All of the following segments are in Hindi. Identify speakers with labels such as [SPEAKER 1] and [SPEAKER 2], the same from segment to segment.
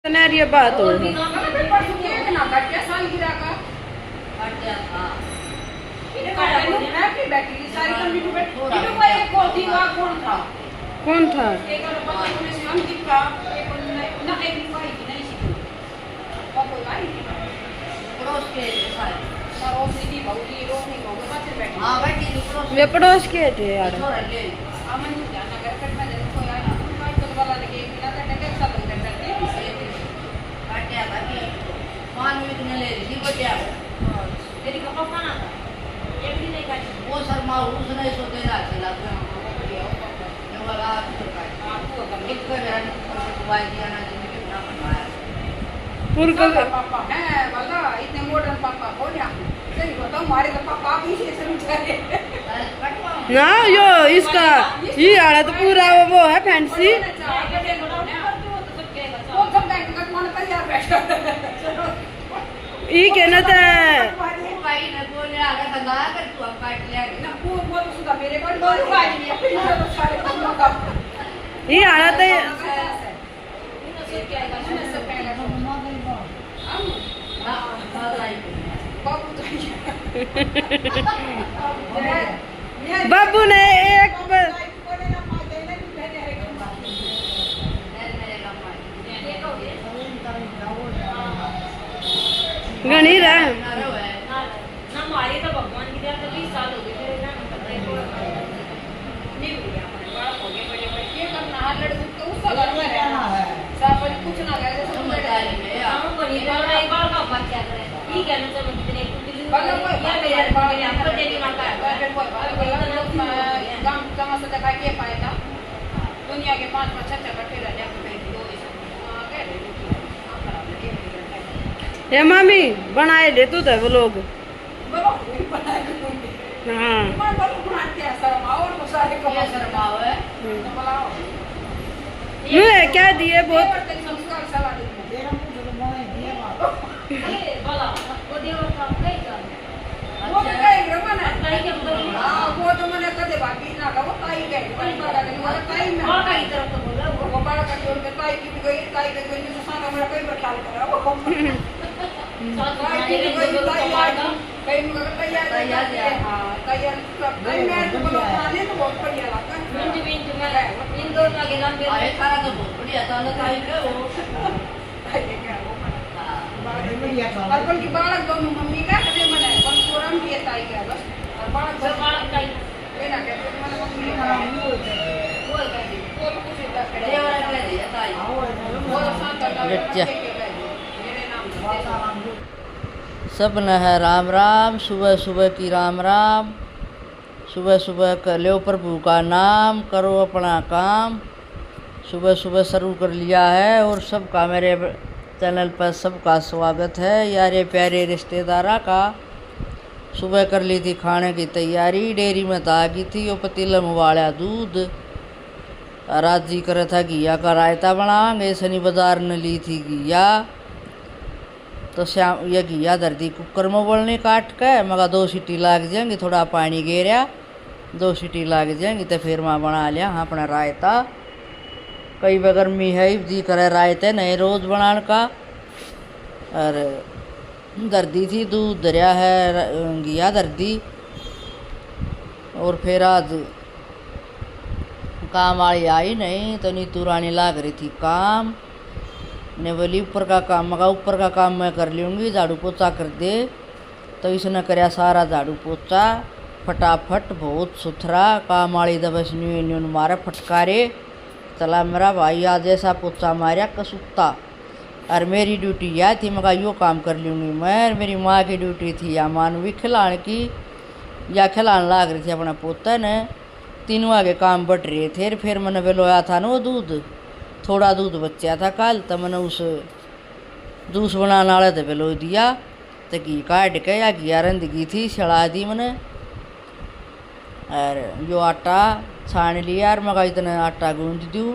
[SPEAKER 1] ये बात हो
[SPEAKER 2] कौन
[SPEAKER 1] था? वे पड़ोस के थे यार।
[SPEAKER 2] वो शर्मा उसने सो देना चला पापा है वाला इतने मॉडर्न पापा हो गया सही बताओ हमारे तो पापा भी से समझाए
[SPEAKER 1] ना यो इसका ये आड़ा तो पूरा वो है फैंसी।
[SPEAKER 2] वो सब बैंक का कौन तैयार बैठा
[SPEAKER 1] ये कहना था
[SPEAKER 2] भाई ने बोले आगे धंधा कर तू अब काट लिया ना वो तो सुधा मेरे को बोल काट लिया फिर तो सारे काम का
[SPEAKER 1] ये आड़ा तो बाबू ने एक गणी रहा
[SPEAKER 3] हमारे तो भगवान की दया से 20 साल हो गए थे ना पता ही नहीं हुआ बड़ा हो गए बड़े
[SPEAKER 2] ये करना है लड़के को उसका घर में रहना है सब कुछ ना करे समझदारी में
[SPEAKER 3] हम बनी बार एक बार का बात क्या करें ठीक है ना सब इतने
[SPEAKER 2] बल्ला कोई
[SPEAKER 3] या मेरे मेरे आपको देवी माता है
[SPEAKER 2] गांव तमाशा दिखा के पाएगा दुनिया के 5-5 6 इकट्ठे रह जाते हैं दो
[SPEAKER 1] ये मामी बनाए दे तू तो वो लोग। हाँ ये क्या दिए बहुत
[SPEAKER 3] बोला वो देवर का कई का
[SPEAKER 2] वो तो मैंने कदे बाकी ना का वो ताई के वो ताई में
[SPEAKER 3] और कई तरफ तो बोला
[SPEAKER 2] वो बड़ा का जोड़ के ताई की गई ताई के कोई जो सारा मेरा कोई बठाल करा वो ताई की गई ताई कई मगर तैयार हां तैयार ताई मैं तो बोला खाने तो बहुत बढ़िया लगा
[SPEAKER 3] मिंट मिंट में इन दोनों का गेला पे
[SPEAKER 2] आए खाना तो बहुत बढ़िया था ना ताई के वो ताई के वो बढ़िया था और की बालक दोनों मम्मी का कदे मने पर पूरम भी ताई के बस और बालक
[SPEAKER 3] सब बालक का
[SPEAKER 2] ये ना कहते मैंने मम्मी का वो कहती वो तो कुछ इतना करे देवर के दिया ताई वो तो साथ का मेरे नाम
[SPEAKER 4] सब न है राम राम। सुबह सुबह की राम राम। सुबह सुबह कर लो प्रभु का नाम, करो अपना काम। सुबह सुबह शुरू कर लिया है और सबका मेरे चैनल पर सबका स्वागत है। यारे प्यारे रिश्तेदारा का सुबह कर ली थी खाने की तैयारी। डेयरी में तो आ गई थी वो पतीला में उबाला दूध। रात जी करे था घिया का रायता बनाएंगे। शनि बाजार ने ली थी घिया तो शाम ये घिया दर्दी कुकर में बोलने काट के मगर 2 सीटी लाग जाएंगी। थोड़ा पानी गेरा 2 सीटी लाग जाएंगी तो फिर मैं बना लिया हाँ अपना रायता। कई बार गर्मी है जी करे रायते नहीं रोज़ बनाने का। और दर्दी थी दूध दरिया है घिया दर्दी। और फिर आज काम वाली आई नहीं तो नीतू रानी लाग रही थी काम ने बोली ऊपर का काम मगा ऊपर का काम मैं कर लूँगी झाड़ू पोछा कर दे। तो इसने कराया सारा झाड़ू पोछा फटाफट बहुत सुथरा। काम वाली तो बस न्यू मारे फटकारे चला मेरा भाई आज ऐसा पोछा मारा कसूता। और मेरी ड्यूटी यह थी मगा यो काम कर लूँगी मैं। मेरी माँ की ड्यूटी थी या मानवी खिलाने की या खिलाने लाग रही थी अपना पोता ने। तीनों आगे काम बट रहे थे। फिर मैंने बेलोया था ना वो दूध थोड़ा दूध बचा था कल तो मैंने उस जूस बनाने वाले तो बेलो दिया तो घी काट के या घिया रंधगी थी छड़ा दी मैंने। और जो आटा छान लिया और मगा इतना आटा गूंद दूँ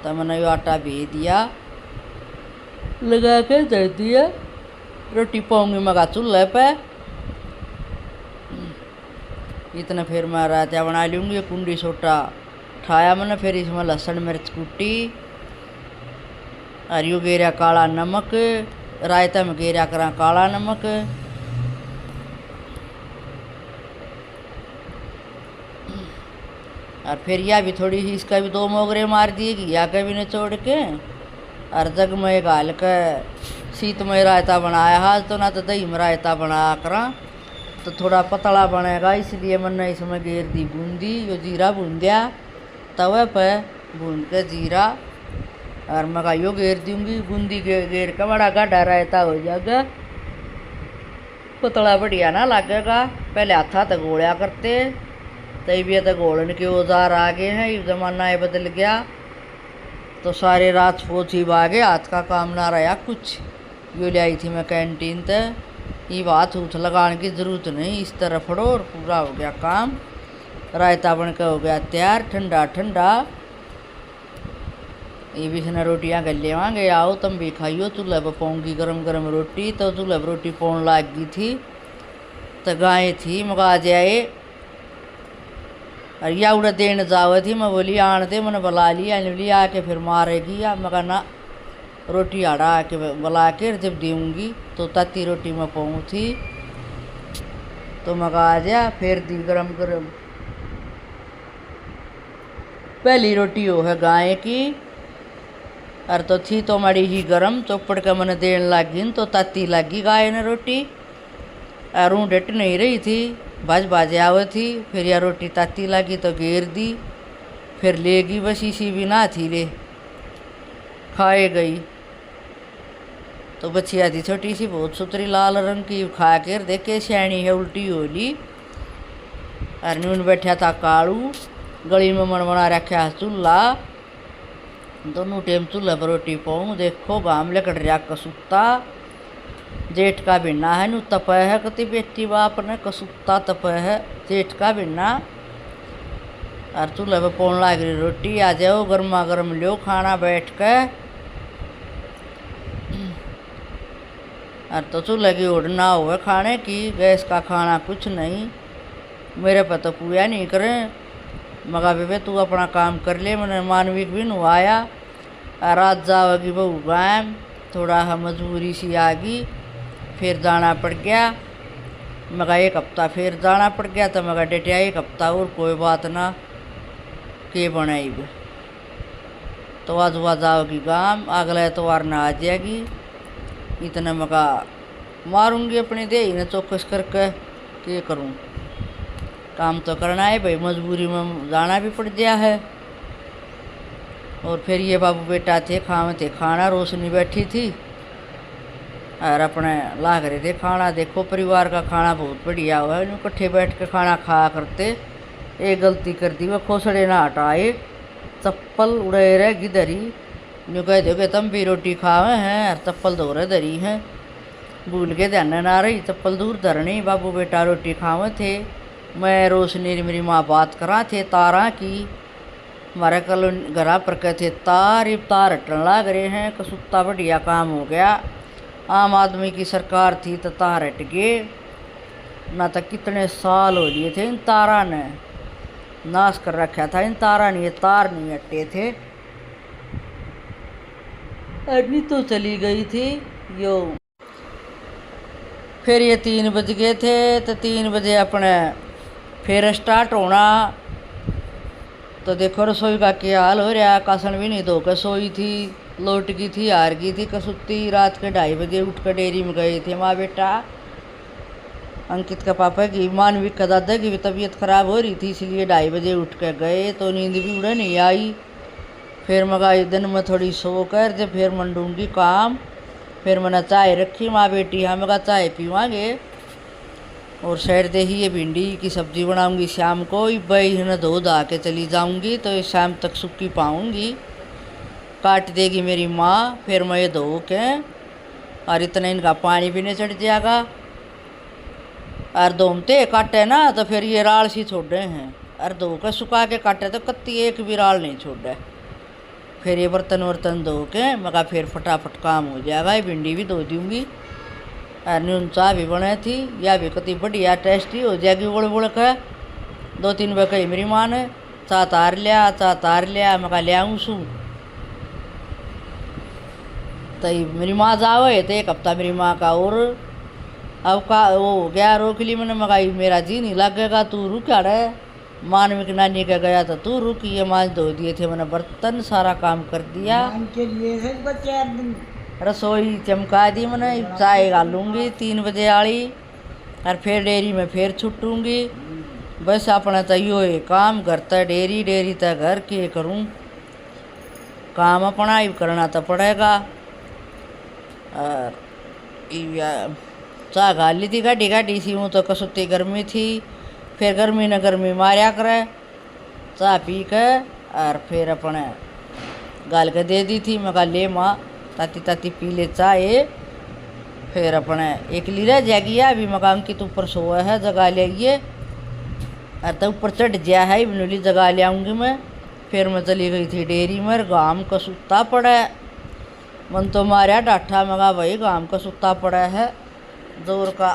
[SPEAKER 4] तो मैंने यो आटा भेज दिया लगा के धर दिया। रोटी पाऊँगी मगा चूल्हे पे इतना फिर मैं रायता बना लूँगी। कुंडी सोटा ठाया मैंने फिर इसमें लहसुन मिर्च कूटी और यू गेरा काला नमक, रायता में गेरा करा काला नमक। और फिर यह भी थोड़ी सी इसका भी 2 मोगरे मार दिए घिया के भी निचोड़ के, और जग में गाल के शीत में रायता बनाया आज तो, ना तो दही में रायता बनाया करा तो थोड़ा पतला बनेगा, इसलिए मैंने इसमें गेर दी बूंदी। यो जीरा भून दिया तवे पे, भून के जीरा, और मैं यो गेर दूंगी बूंदी के गेर का, बड़ा गाढ़ा रायता हो जाएगा, पतला बढ़िया ना लगेगा। पहले हाथा तक गोलिया करते, तभी भी तक घोड़न के औजार आ गए हैं, ये ज़माना ये बदल गया तो सारे रात पोछी भागे, हाथ का काम ना रहा कुछ। यो ले आई थी मैं कैंटीन से, ये बात उठ लगाने की ज़रूरत नहीं, इस तरह फड़ो और पूरा हो गया काम। रायता बन के हो गया तैयार, ठंडा ठंडा। ये भी इसने रोटियाँ कर लेवांगे, आओ तुम भी खाइयो। चूल्हे पर पाऊँगी गरम गरम रोटी, तो चूल्हे पर रोटी पौन लाग गई थी तो गाय थी मगा जाए, और या उड़ा देने जावे थी। मैं बोली आन दे, मैंने बुला लिया, बोली आके फिर मारेगी, या मैं कहा ना रोटी आड़ा आके बुला के जब दूँगी तो तत्ती रोटी में पाऊँ थी, तो मैं आ जा फिर दी गरम गरम। पहली रोटी हो है गाय की, और तो थी तो मड़ी ही गरम, चौपड़ के मैंने देने लगी तो तत्ती लगी गाय ने रोटी, और ऊँ डट नहीं रही थी, बाज आवे थी। फिर यह रोटी ताती लगी तो घेर दी, फिर लेगी, बस इसी भी ना थी ले खाए गई। तो बच्चिया थी छोटी सी, बहुत सुतरी लाल रंग की, खा कर देखे सैनी है उल्टी हो ली। और नून बैठा था कालू, गली में मन बना रखा चूल्हा, दोनों टाइम चूल्हे पर रोटी पाऊँ। देखो गाम लेकर रहा कसूता, जेठ का बिना है, नू तप है कति बेटी बाप ने, कसूता तप है जेठ का बिना। और चूल्हे पर पौन लाग रही रोटी, आ जाओ गर्मा गर्म लो खाना बैठ के। और तो चूल्हे की ओढ़ ना हुए खाने की, गैस का खाना कुछ नहीं, मेरे पर तो पूया नहीं करें। मगा बेबे तू अपना काम कर ले, मैंने मानविक भी नु आया, और रात जाओगी बहू गायम, थोड़ा हम मजबूरी सी आ गई, फिर जाना पड़ गया। मगा 1 हफ्ता फिर जाना पड़ गया, तो मगा डेटिया 1 हफ्ता और कोई बात ना के बनाई भी, तो आज वह जाओगी गांव, अगला एतवार ना आ जाएगी। इतना मगा मारूंगी अपनी देही ने चौकस करके, के करूं, काम तो करना है भाई, मजबूरी में जाना भी पड़ गया है। और फिर ये बाबू बेटा थे खावे थे खाना, रोशनी बैठी थी और अपने लाग रहे थे खाना। देखो परिवार का खाना बहुत बढ़िया हुआ है, इकट्ठे बैठ के खाना खाया करते। एक गलती कर दी, वह खोसड़े ना हटाए, चप्पल उड़े रहे गिधरी, यूँ कह दो कि तुम भी रोटी खावे हैं और चप्पल धो रहे धरी हैं, भूल के ध्यान ना रही, चप्पल दूर धरनी। बाबू बेटा रोटी खावे थे, मैं रोशनी मेरी माँ बात करा थे तारा की, हमारे कल घरा पर कहते तार, ये तार हटन लाग रहे हैं, कसूता बढ़िया काम हो गया। आम आदमी की सरकार थी तो तार हट गए, ना तो कितने साल हो लिए थे इन तारा ने नाश कर रखा था, इन तारा ने ये तार नहीं हटे थे। अभी तो चली गई थी यो। फिर ये 3 बज गए थे, तो 3 बजे अपने फिर स्टार्ट होना। तो देखो रसोई का क्या हाल हो रहा, कासन भी नहीं धो के सोई थी, लौट गई थी, हार गई थी कसूती। रात के 2:30 बजे उठ कर डेयरी में गए थे माँ बेटा। अंकित का पापा की, मानविक का दादा की भी तबीयत खराब हो रही थी, इसलिए 2:30 बजे उठ कर गए, तो नींद भी उड़े नहीं आई। फिर मगा दिन में थोड़ी सो कर जब फिर मंडूंगी काम। फिर मैंने चाय रखी, माँ बेटी हम का चाय पीवांगे, और सैर दे ही ये भिंडी की सब्ज़ी बनाऊंगी शाम को। बहन धो धा के चली जाऊंगी तो शाम तक सूखी पाऊंगी, काट देगी मेरी माँ। फिर मैं ये धो के, और इतना इनका पानी भी नहीं चढ़ जाएगा। और धोमते काटे ना तो फिर ये राल सी छोड़े हैं, और धो के सुखा के काटे तो कत्ती एक भी राल नहीं छोड़े। फिर ये बर्तन वर्तन धो के मगा फिर फटाफट काम हो जाएगा। ये भिंडी भी धो दूँगी, और नून चाय भी बने थी, या भी कति बढ़िया टेस्टी हो जाएगी। बोल बोल के 2-3 बार कही मेरी माँ ने, चाह तार लिया, चाह तार लिया, मगा ले आऊँ सू। तो मेरी माँ जावे तो 1 हफ्ता मेरी माँ का, और अब का वो हो गया रोक ली मैंने, मगाई मेरा जी नहीं लगेगा तू रुक रहे। मानवी की नानी के गया तो तू रुक, ये मांझ धो दिए थे मैंने, बर्तन सारा काम कर दिया,
[SPEAKER 2] के लिए है बच्चे
[SPEAKER 4] रसोई चमका दी मैंने, चाय डालूंगी 3 बजे वाली, और फिर डेयरी में फिर छुटूंगी। बस अपना तो यो है काम करता डेयरी, डेयरी तो घर के करूँ, काम अपना ही करना तो पड़ेगा। और चाह खा ली थी गाड़ी गाड़ी सी हूँ तो कसुती गर्मी थी, फिर गर्मी न गर्मी मारिया करे, चाह पी के और फिर अपने गाल के दे दी थी। मैं कहा ले माँ ताती ताती पी ले चाय, फिर अपने एक लीरा जागी है अभी मकान की तो ऊपर सोया है, जगा ले आइए, और तो ऊपर चढ़ गया है बिनोली जगा ले आऊँगी मैं। फिर मैं चली गई थी डेयरी में, गाम का सुता पड़ा है, मन तो मारा डाठा, मगा भाई गाम का सुता पड़ा है जोर का,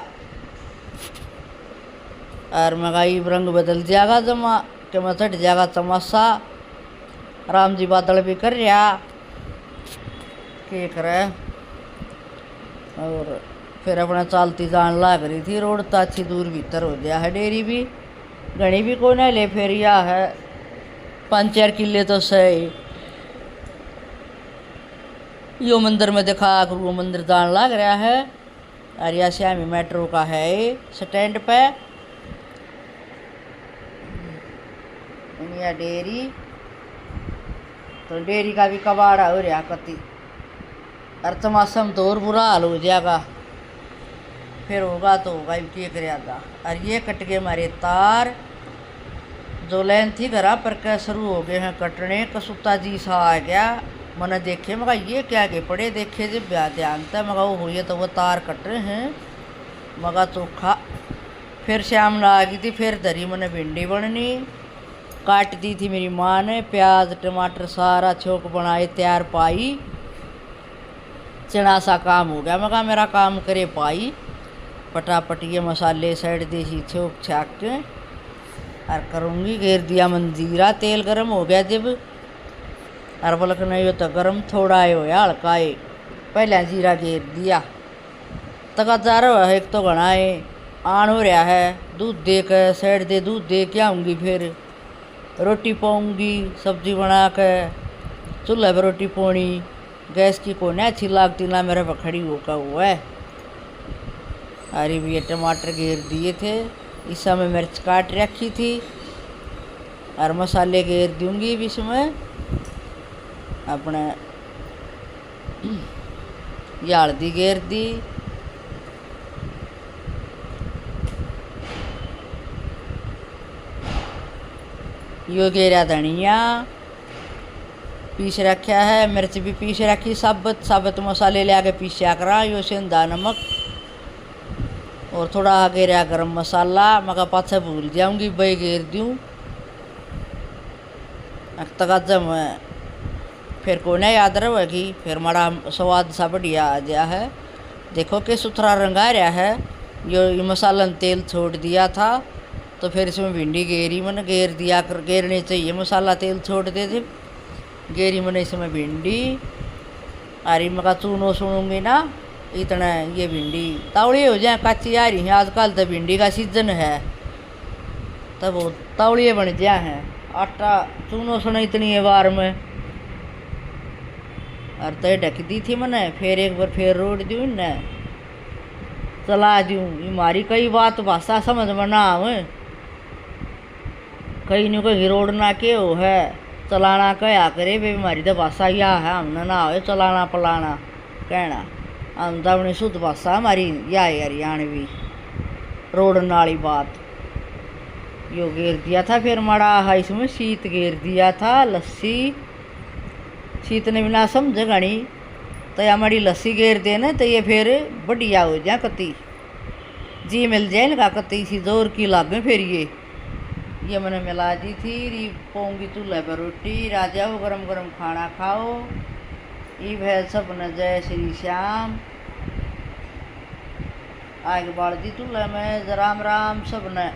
[SPEAKER 4] और मगाई रंग बदल जाएगा जमा कि मैं चढ़ जाएगा तमाशा। राम जी बादल भी कर रहा के करे, और फिर अपना चालती जान लाग रही थी, रोड तो अच्छी दूर भीतर हो गया है, डेयरी भी घनी भी कोई नहीं ले, फिर यह है 5-4 किले तो सही। यो मंदिर में देखा वो मंदिर जान लग रहा है, और या श्यामी मेट्रो का है स्टैंड पे या डेयरी, तो डेयरी का भी कबाड़ा हो रहा कति, और तमाशम तो और बुरा हाल हो जाएगा, फिर होगा तो होगा ही क्या करेगा। और ये कट गए हमारे तार, जो लाइन थी घरा पर क्या शुरू हो गए हैं कटने, कसुता जी सा आ गया, मैंने देखे मगा ये क्या के पड़े, देखे जब ध्यान था मगा वो हुई तो वो तार कट रहे हैं, मगा चोखा। फिर शाम आ गई थी, फिर धरी मैंने भिंडी बननी, काट दी थी मेरी माँ ने, प्याज टमाटर सारा छोक बनाए तैयार पाई, चना सा काम हो गया, मगा मेरा काम करे पाई, पटापट ये मसाले साइड देसी छोक छाक के और करूँगी। घेर दिया मंजीरा, तेल गरम हो गया जब, और बल्कि नहीं हो तो गरम थोड़ा है होया हल्का है, पहले जीरा घेर दिया, तक जा रहा है एक तो घना है आन हो रहा है, दूध दे के साइड दे दूध दे के आऊँगी, फिर रोटी पाऊँगी, सब्जी बना के चूल्हे पर रोटी पोनी, गैस की कोने अच्छी लगती ना मेरे पर खड़ी होकर हुआ है। अरे भी ये टमाटर घेर दिए थे, इस समय मिर्च काट रखी थी, और मसाले घेर दूँगी भी इसमें अपने, ये हल्दी घेर दी, यो घेरा धनिया पीस रखा है, मिर्च भी पीस रखी, साबुत साबुत मसाले ले आके पीसा करा, यो सेंधा नमक और थोड़ा घेरा गरम मसाला, मगर पाछे भूल जाऊंगी बे घेर दूँ तक मैं फिर को नहीं याद रहेगी, फिर माड़ा स्वाद सा बढ़िया आ गया है। देखो कि सुथरा रंग आ रहा है, ये मसाला तेल छोड़ दिया था, तो फिर इसमें भिंडी घेरी मैंने, घेर दिया कर घेरने चाहिए, मसाला तेल छोड़ दे थे, घेरी मैंने इसमें भिंडी, अरे मका चूनो सुनूंगी ना इतना, ये भिंडी तावड़ी हो जाए कच्ची आ रही है, आजकल तो भिंडी का सीजन है, तब वो तावड़िए बन जाए हैं, आटा चूनो सुना इतनी है बार में, और तो ढक दी थी मैंने, फिर एक बार फिर रोड दूँ न चला दूँ, हमारी कई बात भाषा समझ में ना आवे, कहीं न कहीं रोड ना के हो है, चलाना क्या करे भाई, हमारी तो भाषा यह है, हमने ना हो चलाना पलाना कहना, हम तो अपनी शुद्ध भाषा हमारी यह है हरियाणवी, रोड नाली बात। यो घेर दिया था, फिर माड़ा है इसमें शीत घेर दिया था, लस्सी, शीत ने बिना समझे घनी तो या हमारी लस्सी घेर देना, तो ये फिर बढ़िया हो जाए कती जी मिल जाए इनका, कती सी जोर की लागे फिर ये मैंने मिला दी थी, री पाऊँगी चूल्हे पर रोटी, राजा हो गरम गरम खाना खाओ, ईब है सब न जय श्री श्याम, आग बाढ़ दी चूल्हे में, राम राम सब न।